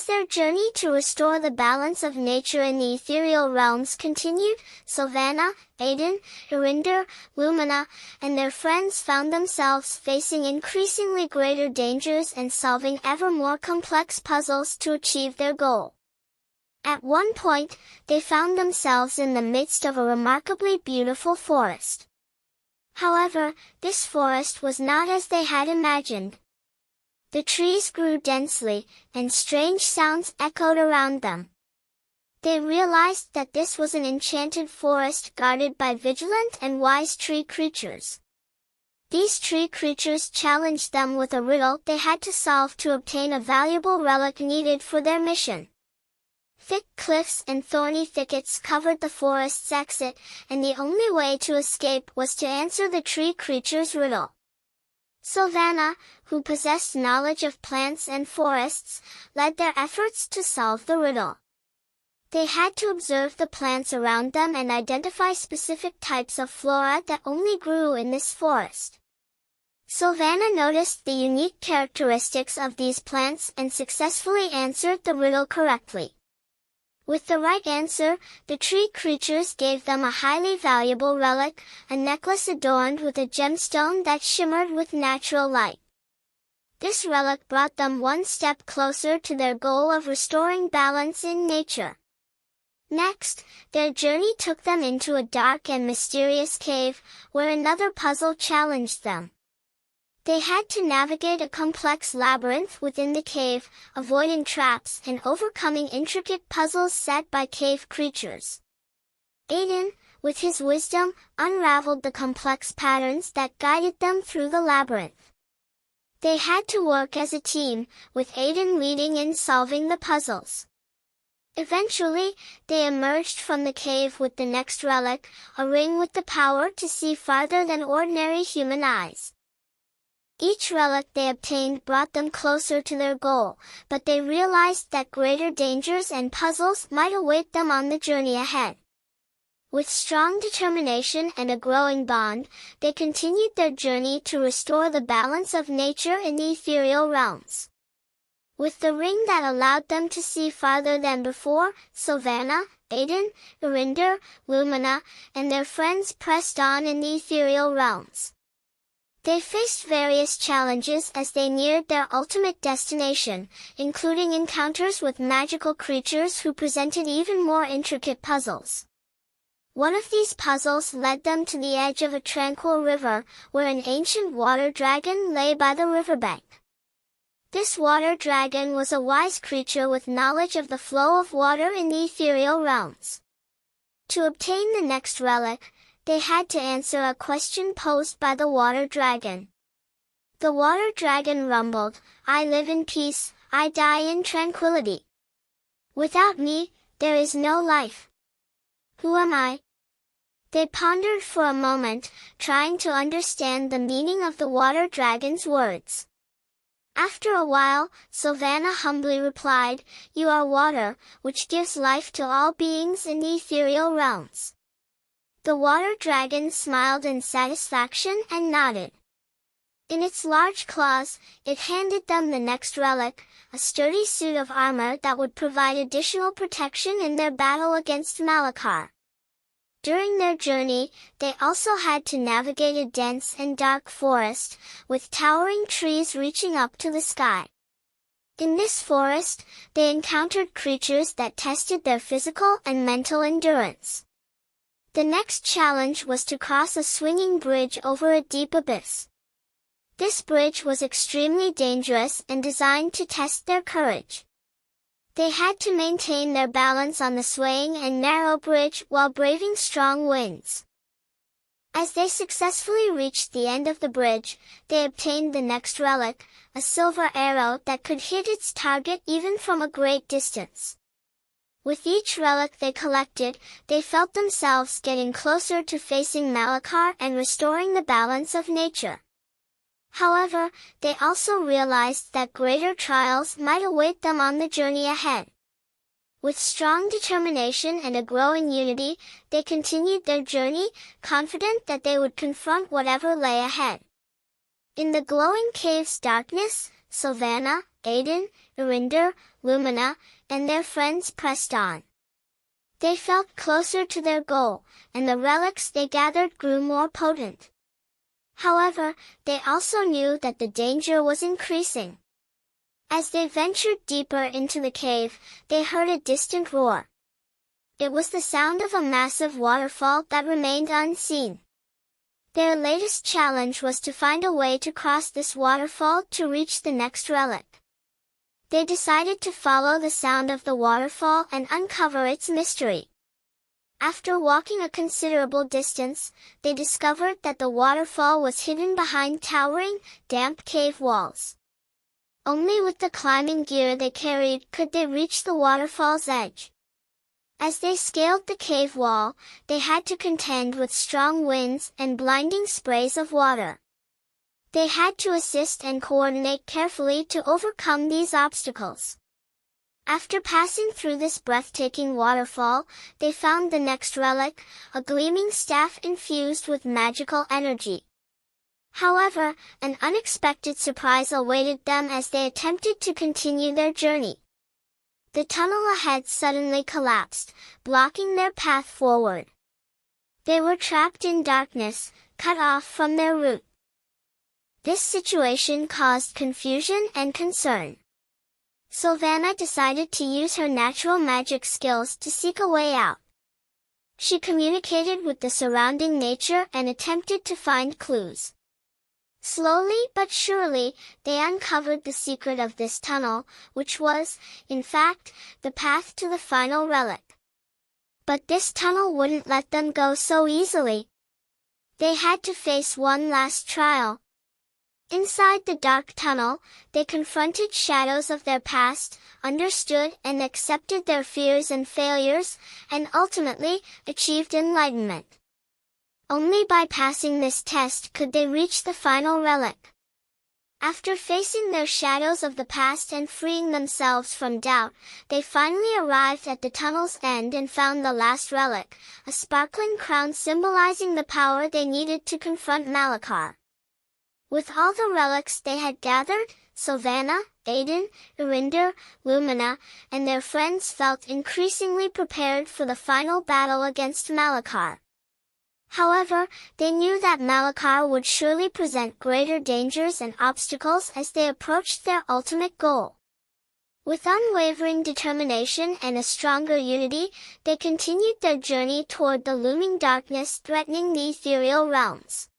As their journey to restore the balance of nature in the ethereal realms continued, Sylvana, Aiden, Eryndor, Lumina, and their friends found themselves facing increasingly greater dangers and solving ever more complex puzzles to achieve their goal. At one point, they found themselves in the midst of a remarkably beautiful forest. However, this forest was not as they had imagined. The trees grew densely, and strange sounds echoed around them. They realized that this was an enchanted forest guarded by vigilant and wise tree creatures. These tree creatures challenged them with a riddle they had to solve to obtain a valuable relic needed for their mission. Thick cliffs and thorny thickets covered the forest's exit, and the only way to escape was to answer the tree creature's riddle. Sylvana, who possessed knowledge of plants and forests, led their efforts to solve the riddle. They had to observe the plants around them and identify specific types of flora that only grew in this forest. Sylvana noticed the unique characteristics of these plants and successfully answered the riddle correctly. With the right answer, the tree creatures gave them a highly valuable relic, a necklace adorned with a gemstone that shimmered with natural light. This relic brought them one step closer to their goal of restoring balance in nature. Next, their journey took them into a dark and mysterious cave, where another puzzle challenged them. They had to navigate a complex labyrinth within the cave, avoiding traps and overcoming intricate puzzles set by cave creatures. Aiden, with his wisdom, unraveled the complex patterns that guided them through the labyrinth. They had to work as a team, with Aiden leading in solving the puzzles. Eventually, they emerged from the cave with the next relic, a ring with the power to see farther than ordinary human eyes. Each relic they obtained brought them closer to their goal, but they realized that greater dangers and puzzles might await them on the journey ahead. With strong determination and a growing bond, they continued their journey to restore the balance of nature in the ethereal realms. With the ring that allowed them to see farther than before, Sylvana, Aiden, Eryndor, Lumina, and their friends pressed on in the ethereal realms. They faced various challenges as they neared their ultimate destination, including encounters with magical creatures who presented even more intricate puzzles. One of these puzzles led them to the edge of a tranquil river, where an ancient water dragon lay by the riverbank. This water dragon was a wise creature with knowledge of the flow of water in the ethereal realms. To obtain the next relic, they had to answer a question posed by the water dragon. The water dragon rumbled, "I live in peace, I die in tranquility. Without me, there is no life. Who am I?" They pondered for a moment, trying to understand the meaning of the water dragon's words. After a while, Sylvana humbly replied, "You are water, which gives life to all beings in the ethereal realms." The water dragon smiled in satisfaction and nodded. In its large claws, it handed them the next relic, a sturdy suit of armor that would provide additional protection in their battle against Malakar. During their journey, they also had to navigate a dense and dark forest, with towering trees reaching up to the sky. In this forest, they encountered creatures that tested their physical and mental endurance. The next challenge was to cross a swinging bridge over a deep abyss. This bridge was extremely dangerous and designed to test their courage. They had to maintain their balance on the swaying and narrow bridge while braving strong winds. As they successfully reached the end of the bridge, they obtained the next relic, a silver arrow that could hit its target even from a great distance. With each relic they collected, they felt themselves getting closer to facing Malakar and restoring the balance of nature. However, they also realized that greater trials might await them on the journey ahead. With strong determination and a growing unity, they continued their journey, confident that they would confront whatever lay ahead. In the glowing cave's darkness, Sylvana, Aiden, Eryndor, Lumina, and their friends pressed on. They felt closer to their goal, and the relics they gathered grew more potent. However, they also knew that the danger was increasing. As they ventured deeper into the cave, they heard a distant roar. It was the sound of a massive waterfall that remained unseen. Their latest challenge was to find a way to cross this waterfall to reach the next relic. They decided to follow the sound of the waterfall and uncover its mystery. After walking a considerable distance, they discovered that the waterfall was hidden behind towering, damp cave walls. Only with the climbing gear they carried could they reach the waterfall's edge. As they scaled the cave wall, they had to contend with strong winds and blinding sprays of water. They had to assist and coordinate carefully to overcome these obstacles. After passing through this breathtaking waterfall, they found the next relic, a gleaming staff infused with magical energy. However, an unexpected surprise awaited them as they attempted to continue their journey. The tunnel ahead suddenly collapsed, blocking their path forward. They were trapped in darkness, cut off from their route. This situation caused confusion and concern. Sylvana decided to use her natural magic skills to seek a way out. She communicated with the surrounding nature and attempted to find clues. Slowly but surely, they uncovered the secret of this tunnel, which was, in fact, the path to the final relic. But this tunnel wouldn't let them go so easily. They had to face one last trial. Inside the dark tunnel, they confronted shadows of their past, understood and accepted their fears and failures, and ultimately, achieved enlightenment. Only by passing this test could they reach the final relic. After facing their shadows of the past and freeing themselves from doubt, they finally arrived at the tunnel's end and found the last relic, a sparkling crown symbolizing the power they needed to confront Malakar. With all the relics they had gathered, Sylvana, Aiden, Eryndor, Lumina, and their friends felt increasingly prepared for the final battle against Malakar. However, they knew that Malakar would surely present greater dangers and obstacles as they approached their ultimate goal. With unwavering determination and a stronger unity, they continued their journey toward the looming darkness threatening the Ethereal Realms.